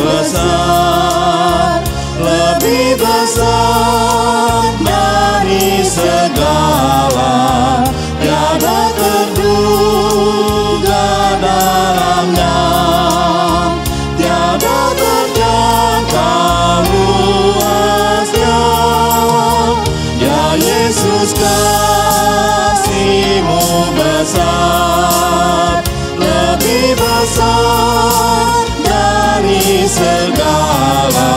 besar, lebih besar dari segala, tiada terduga dalamnya, tiada terjangka luasnya. Ya Yesus, kasih-Mu besar, lebih besar dari segala,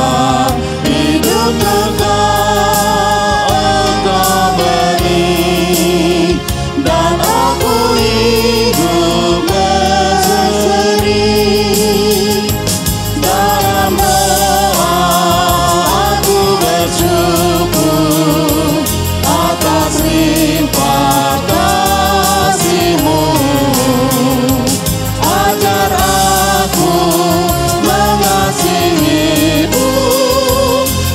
hidup kekal Engkau beri, dan aku hidup berseri. Dalam doa aku bersyukur atas limpah kasih-Mu. Ajar aku mengasihi-Mu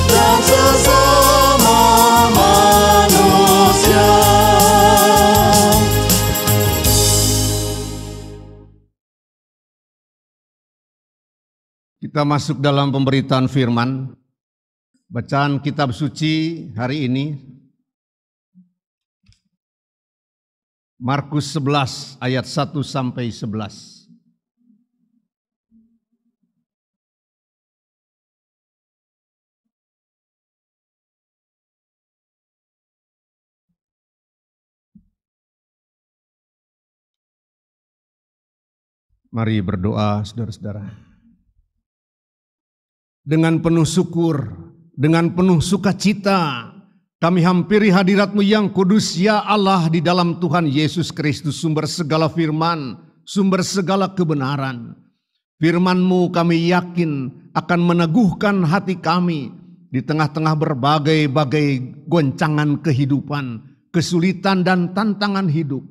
dan sesama manusia. Kita masuk dalam pemberitaan firman. Bacaan kitab suci hari ini Markus 11 ayat 1 sampai 11. Mari berdoa, saudara-saudara. Dengan penuh syukur, dengan penuh sukacita, kami hampiri hadirat-Mu yang kudus, ya Allah, di dalam Tuhan Yesus Kristus, sumber segala firman, sumber segala kebenaran. Firman-Mu kami yakin akan meneguhkan hati kami di tengah-tengah berbagai-bagai goncangan kehidupan, kesulitan dan tantangan hidup.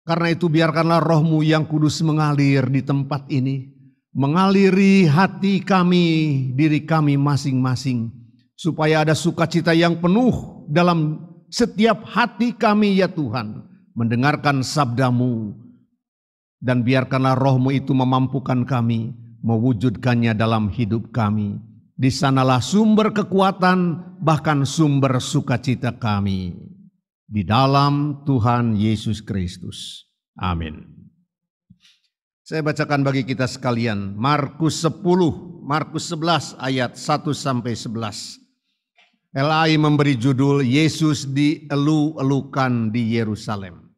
Karena itu biarkanlah Roh-Mu yang kudus mengalir di tempat ini, mengaliri hati kami, diri kami masing-masing, supaya ada sukacita yang penuh dalam setiap hati kami, ya Tuhan, mendengarkan sabda-Mu. Dan biarkanlah Roh-Mu itu memampukan kami, mewujudkannya dalam hidup kami. Di sanalah sumber kekuatan, bahkan sumber sukacita kami. Di dalam Tuhan Yesus Kristus. Amin. Saya bacakan bagi kita sekalian Markus 11 ayat 1 sampai 11. LAI memberi judul Yesus dielu-elukan di Yerusalem.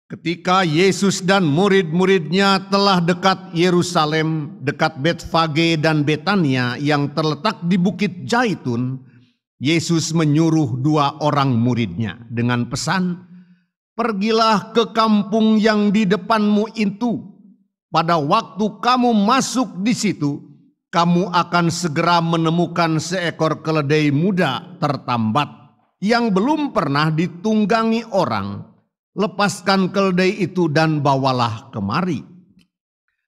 Ketika Yesus dan murid-muridnya telah dekat Yerusalem, dekat Betfage dan Betania yang terletak di Bukit Zaitun, Yesus menyuruh 2 orang muridnya dengan pesan, "Pergilah ke kampung yang di depanmu itu. Pada waktu kamu masuk di situ, kamu akan segera menemukan seekor keledai muda tertambat yang belum pernah ditunggangi orang. Lepaskan keledai itu dan bawalah kemari.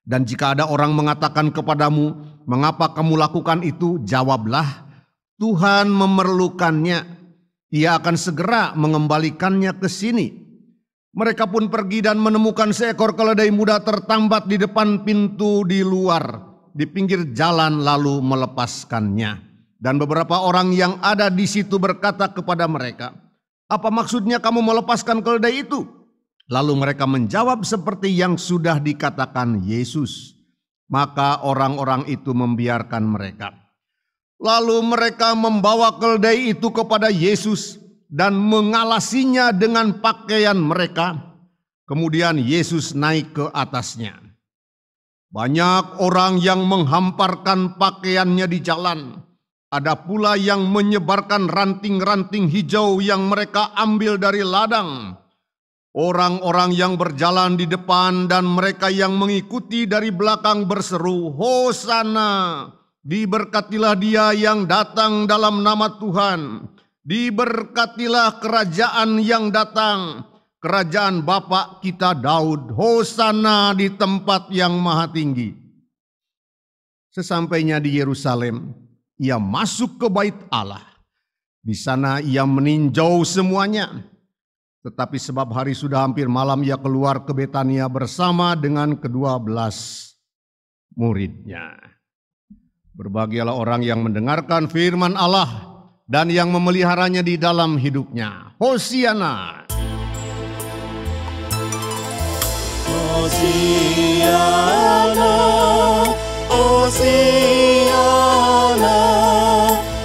Dan jika ada orang mengatakan kepadamu, 'Mengapa kamu lakukan itu?' jawablah, 'Tuhan memerlukannya. Ia akan segera mengembalikannya ke sini.' Mereka pun pergi dan menemukan seekor keledai muda tertambat di depan pintu di luar, di pinggir jalan, lalu melepaskannya. Dan beberapa orang yang ada di situ berkata kepada mereka, 'Apa maksudnya kamu melepaskan keledai itu?' Lalu mereka menjawab seperti yang sudah dikatakan Yesus. Maka orang-orang itu membiarkan mereka. Lalu mereka membawa keledai itu kepada Yesus dan mengalasinya dengan pakaian mereka. Kemudian Yesus naik ke atasnya. Banyak orang yang menghamparkan pakaiannya di jalan. Ada pula yang menyebarkan ranting-ranting hijau yang mereka ambil dari ladang. Orang-orang yang berjalan di depan dan mereka yang mengikuti dari belakang berseru, 'Hosana! Diberkatilah Dia yang datang dalam nama Tuhan. Diberkatilah kerajaan yang datang, kerajaan Bapa kita Daud. Hosana di tempat yang maha tinggi.' Sesampainya di Yerusalem, ia masuk ke bait Allah. Di sana ia meninjau semuanya. Tetapi sebab hari sudah hampir malam, ia keluar ke Betania bersama dengan ke-12 muridnya. Berbahagialah orang yang mendengarkan firman Allah dan yang memeliharanya di dalam hidupnya. Hosiana. Hosiana, Hosiana,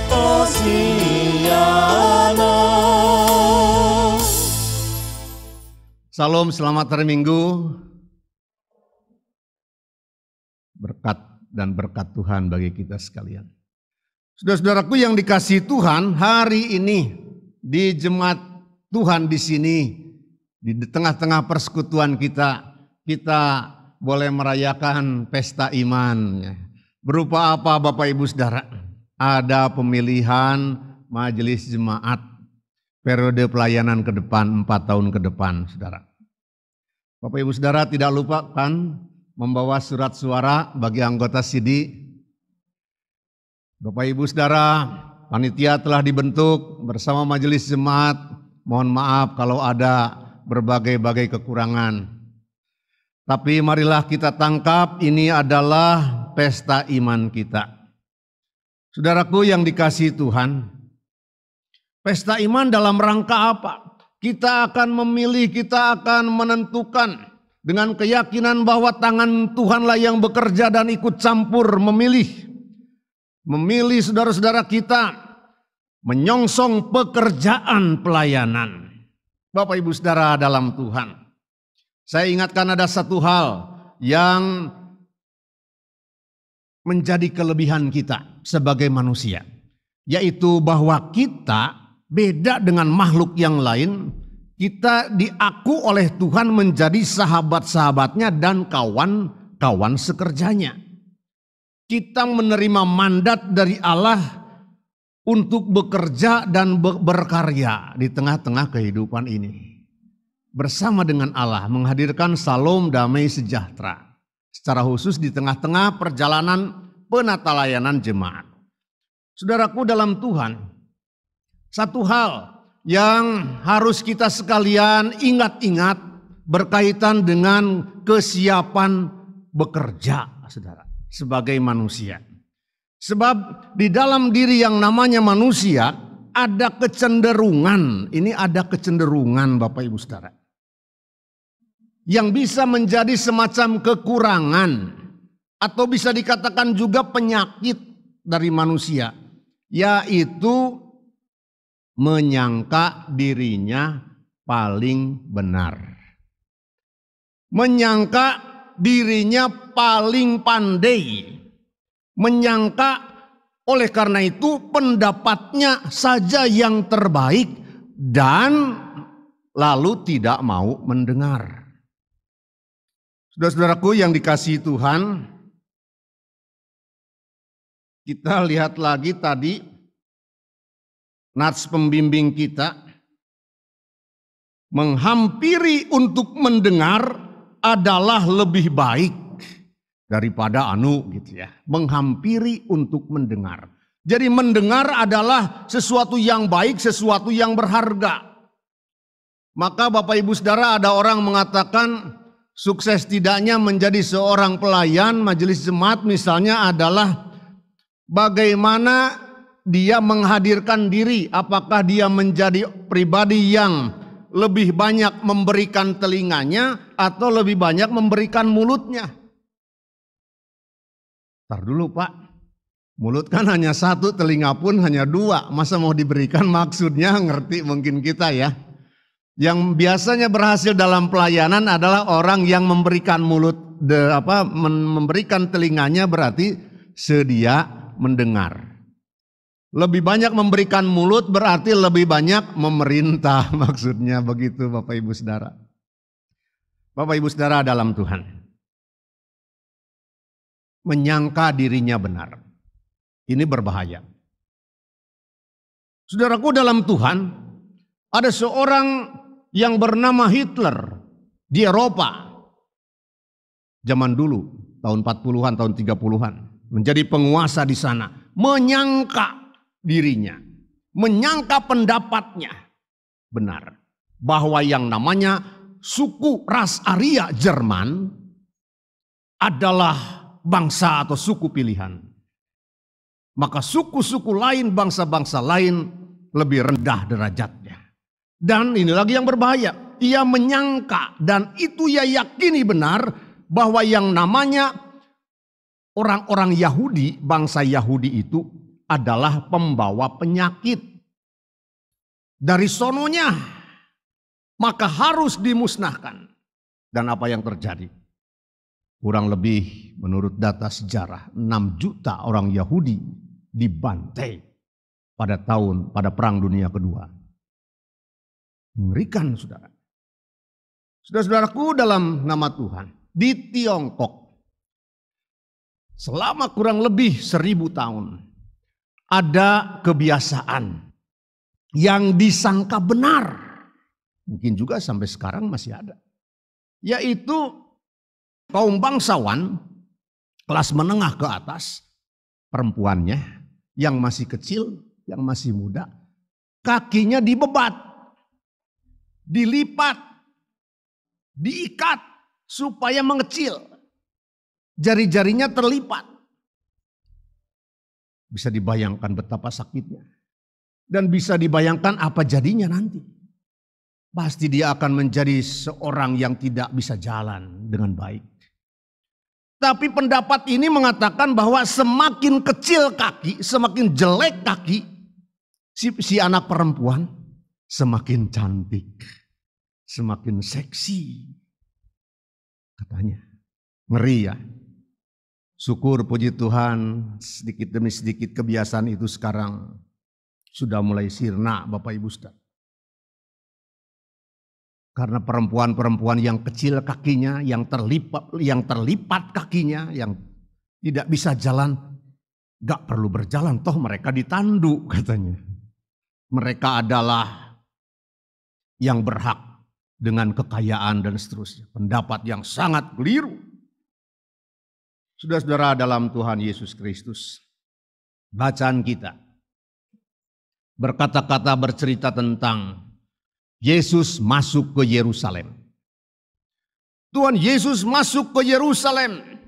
Hosiana. Salam, selamat hari Minggu. Berkat dan berkat Tuhan bagi kita sekalian. Saudara-saudaraku yang dikasihi Tuhan, hari ini di jemaat Tuhan di sini, di tengah-tengah persekutuan kita boleh merayakan pesta iman. Berupa apa Bapak Ibu Saudara? Ada pemilihan majelis jemaat periode pelayanan ke depan, 4 tahun ke depan, Saudara. Bapak Ibu Saudara tidak lupakan membawa surat suara bagi anggota SIDI. Bapak Ibu Saudara, panitia telah dibentuk bersama majelis jemaat. Mohon maaf kalau ada berbagai-bagai kekurangan. Tapi marilah kita tangkap ini adalah pesta iman kita. Saudaraku yang dikasihi Tuhan, pesta iman dalam rangka apa? Kita akan memilih, kita akan menentukan dengan keyakinan bahwa tangan Tuhanlah yang bekerja dan ikut campur memilih saudara-saudara kita menyongsong pekerjaan pelayanan. Bapak Ibu Saudara dalam Tuhan, saya ingatkan ada satu hal yang menjadi kelebihan kita sebagai manusia, yaitu bahwa kita beda dengan makhluk yang lain. Kita diaku oleh Tuhan menjadi sahabat-sahabatnya dan kawan-kawan sekerjanya. Kita menerima mandat dari Allah untuk bekerja dan berkarya di tengah-tengah kehidupan ini. Bersama dengan Allah menghadirkan salam damai sejahtera. Secara khusus di tengah-tengah perjalanan penata layanan jemaat. Saudaraku dalam Tuhan, satu hal yang harus kita sekalian ingat-ingat berkaitan dengan kesiapan bekerja, saudara, sebagai manusia. Sebab di dalam diri yang namanya manusia ada kecenderungan, ini ada kecenderungan Bapak Ibu Saudara, yang bisa menjadi semacam kekurangan atau bisa dikatakan juga penyakit dari manusia, yaitu menyangka dirinya paling benar. Menyangka dirinya paling pandai. Menyangka oleh karena itu pendapatnya saja yang terbaik dan lalu tidak mau mendengar. Saudara-saudaraku yang dikasihi Tuhan, kita lihat lagi tadi nats pembimbing kita, menghampiri untuk mendengar adalah lebih baik daripada gitu ya. Menghampiri untuk mendengar. Jadi mendengar adalah sesuatu yang baik, sesuatu yang berharga. Maka Bapak Ibu Saudara, ada orang mengatakan sukses tidaknya menjadi seorang pelayan majelis jemaat misalnya adalah bagaimana dia menghadirkan diri, apakah dia menjadi pribadi yang lebih banyak memberikan telinganya atau lebih banyak memberikan mulutnya. Ntar dulu Pak, mulut kan hanya satu, telinga pun hanya dua, masa mau diberikan, maksudnya ngerti mungkin kita ya. Yang biasanya berhasil dalam pelayanan adalah orang yang memberikan memberikan telinganya berarti sedia mendengar. Lebih banyak memberikan mulut berarti lebih banyak memerintah, maksudnya begitu Bapak Ibu Saudara. Bapak Ibu Saudara dalam Tuhan, menyangka dirinya benar, ini berbahaya. Saudaraku dalam Tuhan, ada seorang yang bernama Hitler di Eropa. Zaman dulu, tahun 40-an, tahun 30-an, menjadi penguasa di sana, menyangka dirinya, menyangka pendapatnya benar bahwa yang namanya suku ras Arya Jerman adalah bangsa atau suku pilihan. maka suku-suku lain, bangsa-bangsa lain lebih rendah derajatnya. Dan ini lagi yang berbahaya. Ia menyangka dan itu ia yakini benar bahwa yang namanya orang-orang Yahudi, bangsa Yahudi itu adalah pembawa penyakit. Dari sononya, maka harus dimusnahkan. Dan apa yang terjadi? Kurang lebih menurut data sejarah 6 juta orang Yahudi dibantai pada Perang Dunia Kedua. Mengerikan, saudara. Saudara-saudaraku dalam nama Tuhan, di Tiongkok selama kurang lebih 1000 tahun ada kebiasaan yang disangka benar. Mungkin juga sampai sekarang masih ada. Yaitu kaum bangsawan kelas menengah ke atas, perempuannya yang masih kecil, yang masih muda, kakinya dibebat, dilipat, diikat supaya mengecil. Jari-jarinya terlipat. Bisa dibayangkan betapa sakitnya. Dan bisa dibayangkan apa jadinya nanti. Pasti dia akan menjadi seorang yang tidak bisa jalan dengan baik. Tapi pendapat ini mengatakan bahwa semakin kecil kaki, semakin jelek kaki si anak perempuan, semakin cantik, semakin seksi. Katanya, ngeri ya. Syukur puji Tuhan, sedikit demi sedikit kebiasaan itu sekarang sudah mulai sirna, Bapak Ibu Saudara. Karena perempuan-perempuan yang kecil kakinya, yang terlipat kakinya, yang tidak bisa jalan, gak perlu berjalan, toh mereka ditandu katanya. Mereka adalah yang berhak dengan kekayaan dan seterusnya. Pendapat yang sangat keliru. Saudara-saudara dalam Tuhan Yesus Kristus, bacaan kita berkata-kata bercerita tentang Yesus masuk ke Yerusalem. Tuhan Yesus masuk ke Yerusalem.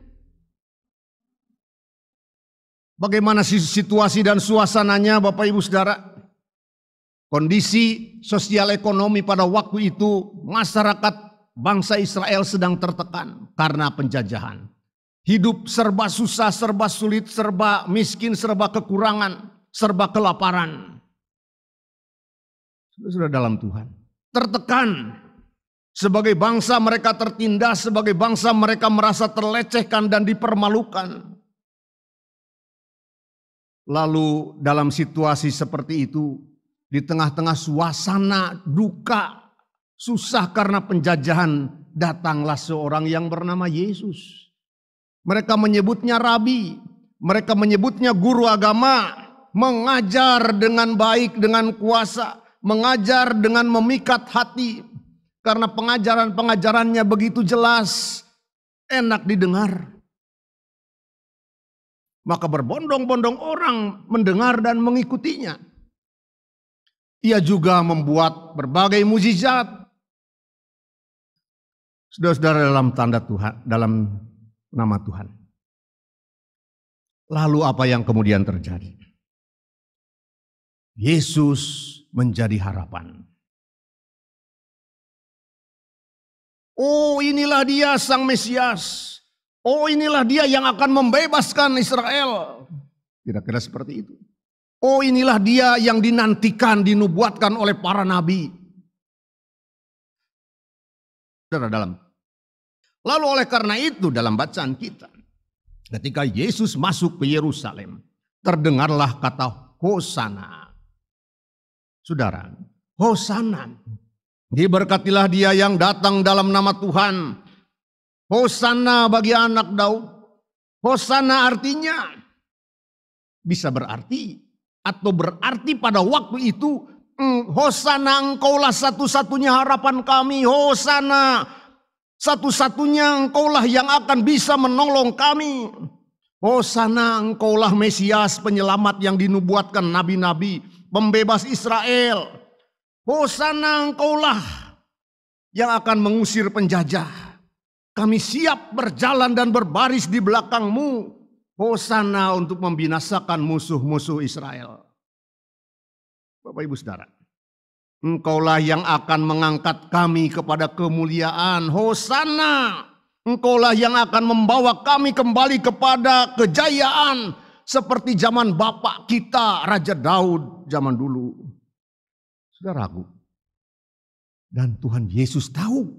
Bagaimana situasi dan suasananya Bapak Ibu Saudara? Kondisi sosial ekonomi pada waktu itu, masyarakat bangsa Israel sedang tertekan karena penjajahan. Hidup serba susah, serba sulit, serba miskin, serba kekurangan, serba kelaparan. Sudah dalam Tuhan. Tertekan. Sebagai bangsa mereka tertindas, sebagai bangsa mereka merasa terlecehkan dan dipermalukan. Lalu dalam situasi seperti itu, di tengah-tengah suasana duka, susah karena penjajahan, datanglah seorang yang bernama Yesus. Mereka menyebutnya rabi, mereka menyebutnya guru agama, mengajar dengan baik, dengan kuasa, mengajar dengan memikat hati. Karena pengajarannya begitu jelas, enak didengar. Maka berbondong-bondong orang mendengar dan mengikutinya. Ia juga membuat berbagai mukjizat. Saudara-saudara dalam tanda Tuhan, dalam nama Tuhan. Lalu apa yang kemudian terjadi? Yesus menjadi harapan. Oh, inilah dia Sang Mesias. Oh, inilah dia yang akan membebaskan Israel. Kira-kira seperti itu. Oh, inilah dia yang dinantikan, dinubuatkan oleh para nabi. Lalu oleh karena itu dalam bacaan kita, ketika Yesus masuk ke Yerusalem, terdengarlah kata Hosana. Saudara, Hosana. Diberkatilah dia yang datang dalam nama Tuhan. Hosana bagi anak Daud. Hosana artinya bisa berarti atau berarti pada waktu itu, Hosana engkaulah satu-satunya harapan kami. Hosana satu-satunya engkaulah yang akan bisa menolong kami. Hosana engkaulah Mesias, penyelamat yang dinubuatkan nabi-nabi, pembebas Israel. Hosana engkaulah yang akan mengusir penjajah. Kami siap berjalan dan berbaris di belakangmu. Hosana untuk membinasakan musuh-musuh Israel. Bapak Ibu Saudara, Engkaulah yang akan mengangkat kami kepada kemuliaan. Hosana, Engkaulah yang akan membawa kami kembali kepada kejayaan seperti zaman bapak kita Raja Daud zaman dulu. Saudaraku, dan Tuhan Yesus tahu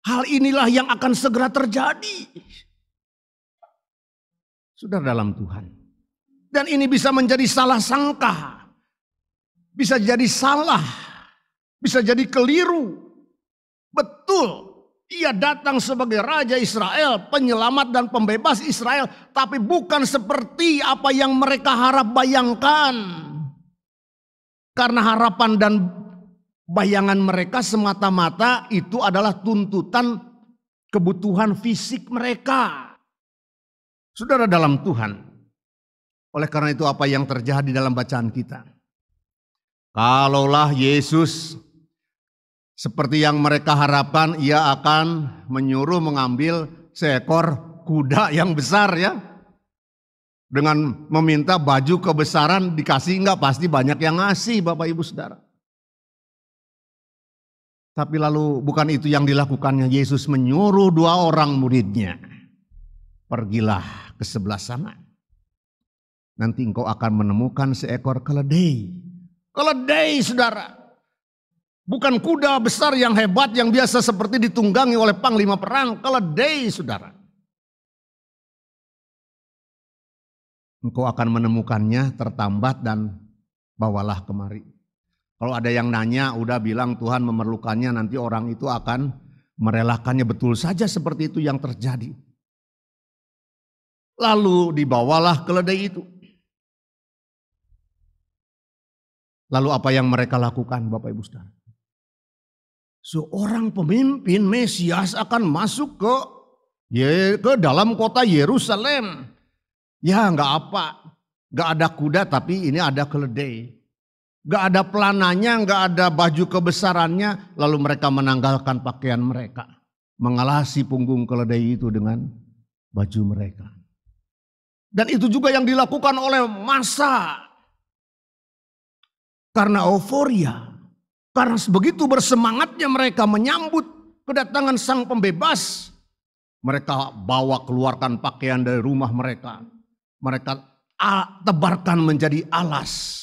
hal inilah yang akan segera terjadi. Saudara dalam Tuhan. Dan ini bisa menjadi salah sangka. Bisa jadi salah. Bisa jadi keliru. Betul. Ia datang sebagai Raja Israel, penyelamat dan pembebas Israel. Tapi bukan seperti apa yang mereka harap bayangkan. Karena harapan dan bayangan mereka semata-mata itu adalah tuntutan kebutuhan fisik mereka. Saudara dalam Tuhan, oleh karena itu apa yang terjadi dalam bacaan kita? Kalaulah Yesus seperti yang mereka harapkan, ia akan menyuruh mengambil seekor kuda yang besar ya. Dengan meminta baju kebesaran dikasih enggak, pasti banyak yang ngasih Bapak Ibu Saudara. Tapi lalu bukan itu yang dilakukannya. Yesus menyuruh 2 orang muridnya. Pergilah ke sebelah sana. Nanti engkau akan menemukan seekor keledai. Keledai saudara. Bukan kuda besar yang hebat yang biasa seperti ditunggangi oleh panglima perang. Keledai saudara. Engkau akan menemukannya tertambat dan bawalah kemari. Kalau ada yang nanya udah bilang Tuhan memerlukannya, nanti orang itu akan merelakannya. Betul saja seperti itu yang terjadi. Lalu dibawalah keledai itu. Lalu apa yang mereka lakukan Bapak Ibu Saudara? Seorang pemimpin Mesias akan masuk ke dalam kota Yerusalem. Ya enggak apa, enggak ada kuda tapi ini ada keledai. Enggak ada pelananya, enggak ada baju kebesarannya. Lalu mereka menanggalkan pakaian mereka. Mengalasi punggung keledai itu dengan baju mereka. Dan itu juga yang dilakukan oleh massa. Karena euforia. Karena begitu bersemangatnya mereka menyambut kedatangan sang pembebas. Mereka keluarkan pakaian dari rumah mereka. Mereka tebarkan menjadi alas.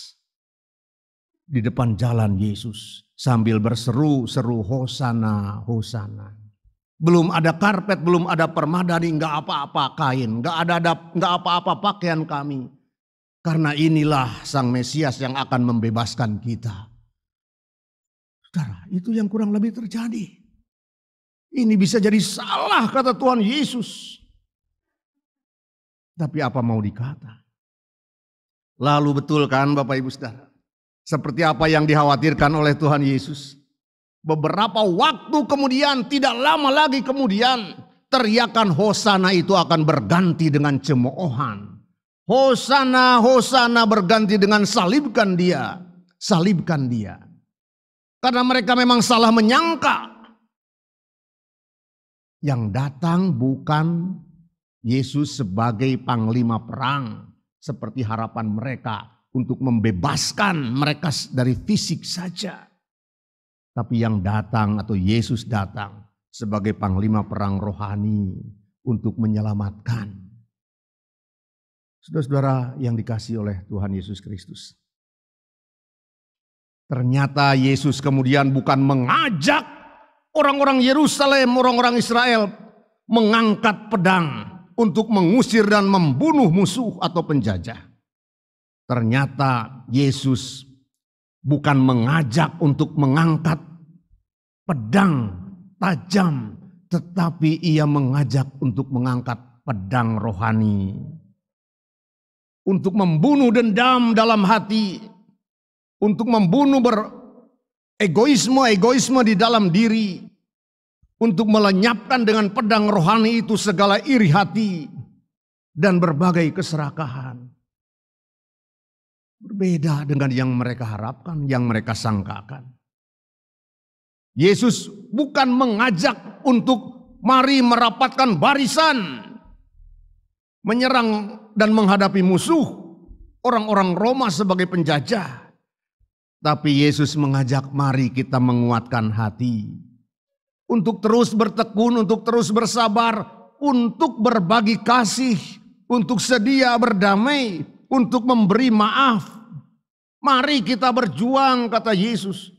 Di depan jalan Yesus. Sambil berseru-seru Hosana, Hosana. Belum ada karpet, belum ada permadani, enggak apa-apa kain, enggak apa-apa pakaian kami. Karena inilah Sang Mesias yang akan membebaskan kita. Saudara, itu yang kurang lebih terjadi. Ini bisa jadi salah kata Tuhan Yesus. Tapi apa mau dikata? Lalu betul kan Bapak Ibu Saudara? Seperti apa yang dikhawatirkan oleh Tuhan Yesus. Beberapa waktu kemudian, tidak lama lagi kemudian, teriakan Hosana itu akan berganti dengan cemoohan. Hosana, Hosana berganti dengan salibkan dia. Salibkan dia. Karena mereka memang salah menyangka. Yang datang bukan Yesus sebagai panglima perang. Seperti harapan mereka untuk membebaskan mereka dari fisik saja. Tapi yang datang atau Yesus datang sebagai panglima perang rohani untuk menyelamatkan. Saudara-saudara yang dikasihi oleh Tuhan Yesus Kristus. Ternyata Yesus kemudian bukan mengajak orang-orang Yerusalem, orang-orang Israel mengangkat pedang untuk mengusir dan membunuh musuh atau penjajah. Ternyata Yesus bukan mengajak untuk mengangkat pedang tajam, tetapi ia mengajak untuk mengangkat pedang rohani. Untuk membunuh dendam dalam hati, untuk membunuh egoisme di dalam diri, untuk melenyapkan dengan pedang rohani itu segala iri hati dan berbagai keserakahan. Berbeda dengan yang mereka harapkan, yang mereka sangkakan. Yesus bukan mengajak untuk mari merapatkan barisan. menyerang dan menghadapi musuh, orang-orang Roma sebagai penjajah. Tapi Yesus mengajak, mari kita menguatkan hati untuk terus bertekun, untuk terus bersabar, untuk berbagi kasih, untuk sedia berdamai, untuk memberi maaf. Mari kita berjuang, kata Yesus,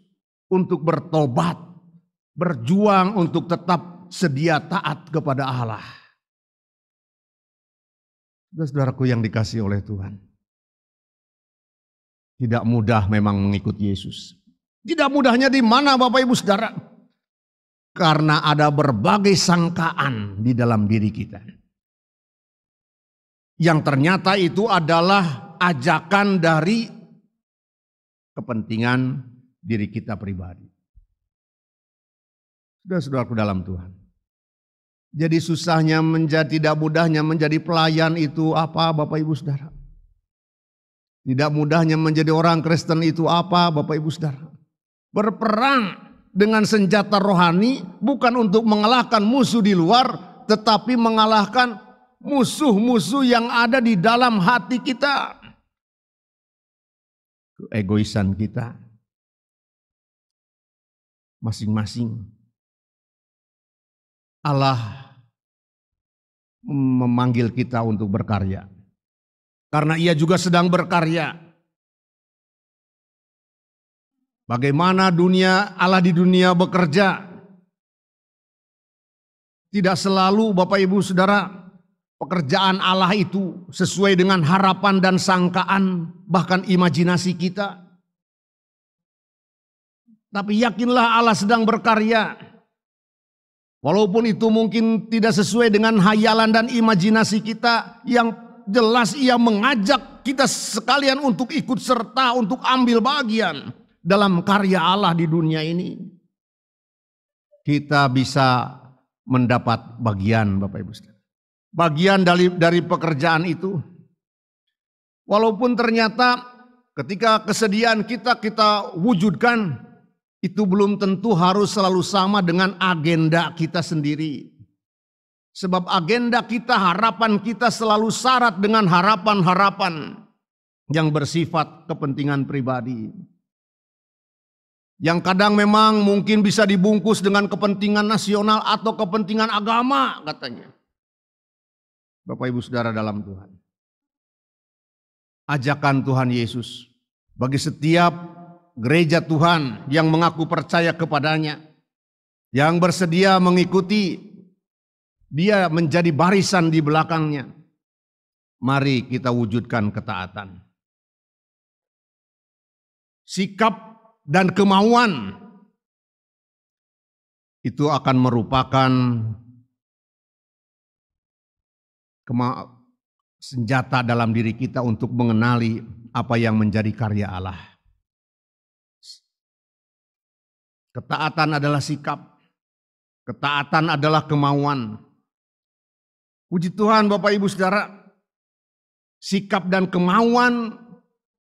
untuk bertobat, berjuang untuk tetap sedia taat kepada Allah. Saudaraku yang dikasihi oleh Tuhan, tidak mudah memang mengikut Yesus. Tidak mudahnya di mana Bapak Ibu Saudara? Karena ada berbagai sangkaan di dalam diri kita. Yang ternyata itu adalah ajakan dari kepentingan diri kita pribadi. Saudara-saudaraku dalam Tuhan. Jadi susahnya tidak mudahnya menjadi pelayan itu apa Bapak Ibu Saudara? Tidak mudahnya menjadi orang Kristen itu apa Bapak Ibu Saudara? Berperang dengan senjata rohani bukan untuk mengalahkan musuh di luar, tetapi mengalahkan musuh-musuh yang ada di dalam hati kita. Keegoisan kita masing-masing. Allah memanggil kita untuk berkarya. Karena Ia juga sedang berkarya. Bagaimana Allah di dunia bekerja. Tidak selalu Bapak Ibu Saudara, pekerjaan Allah itu sesuai dengan harapan dan sangkaan, bahkan imajinasi kita. Tapi yakinlah Allah sedang berkarya. Walaupun itu mungkin tidak sesuai dengan hayalan dan imajinasi kita, yang jelas Ia mengajak kita sekalian untuk ikut serta, untuk ambil bagian dalam karya Allah di dunia ini. Kita bisa mendapat bagian Bapak Ibu Saudara. Bagian dari pekerjaan itu. Walaupun ternyata ketika kesediaan kita wujudkan, itu belum tentu harus selalu sama dengan agenda kita sendiri. Sebab agenda kita, harapan kita selalu syarat dengan harapan-harapan yang bersifat kepentingan pribadi. Yang kadang memang mungkin bisa dibungkus dengan kepentingan nasional atau kepentingan agama katanya. Bapak Ibu Saudara dalam Tuhan. Ajakan Tuhan Yesus bagi setiap gereja Tuhan yang mengaku percaya kepadanya, yang bersedia mengikuti Dia menjadi barisan di belakangnya. Mari kita wujudkan ketaatan. Sikap dan kemauan itu akan merupakan senjata dalam diri kita untuk mengenali apa yang menjadi karya Allah. Ketaatan adalah sikap, ketaatan adalah kemauan. Puji Tuhan Bapak Ibu Saudara, sikap dan kemauan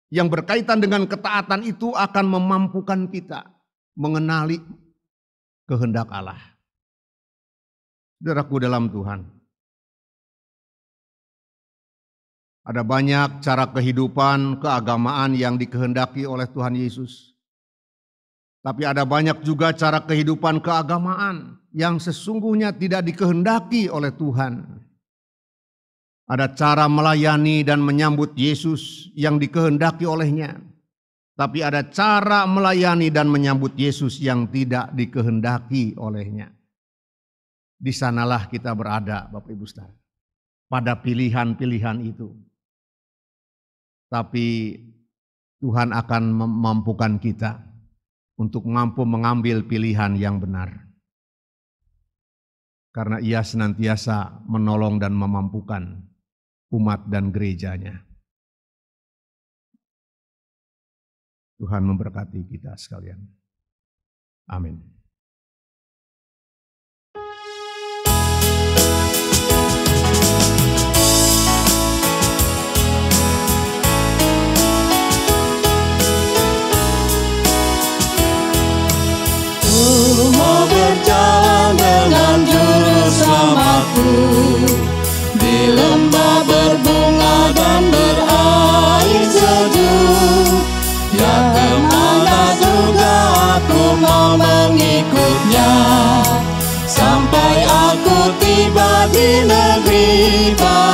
yang berkaitan dengan ketaatan itu akan memampukan kita mengenali kehendak Allah. Saudaraku dalam Tuhan, ada banyak cara kehidupan, keagamaan yang dikehendaki oleh Tuhan Yesus. Tapi ada banyak juga cara kehidupan keagamaan yang sesungguhnya tidak dikehendaki oleh Tuhan. Ada cara melayani dan menyambut Yesus yang dikehendaki olehnya. Tapi ada cara melayani dan menyambut Yesus yang tidak dikehendaki olehnya. Di sanalah kita berada Bapak Ibu Saudara. Pada pilihan-pilihan itu. Tapi Tuhan akan memampukan kita untuk mampu mengambil pilihan yang benar. Karena Ia senantiasa menolong dan memampukan umat dan gerejanya. Tuhan memberkati kita sekalian. Amin. Mau berjalan dengan juru selamatku di lembah Bapa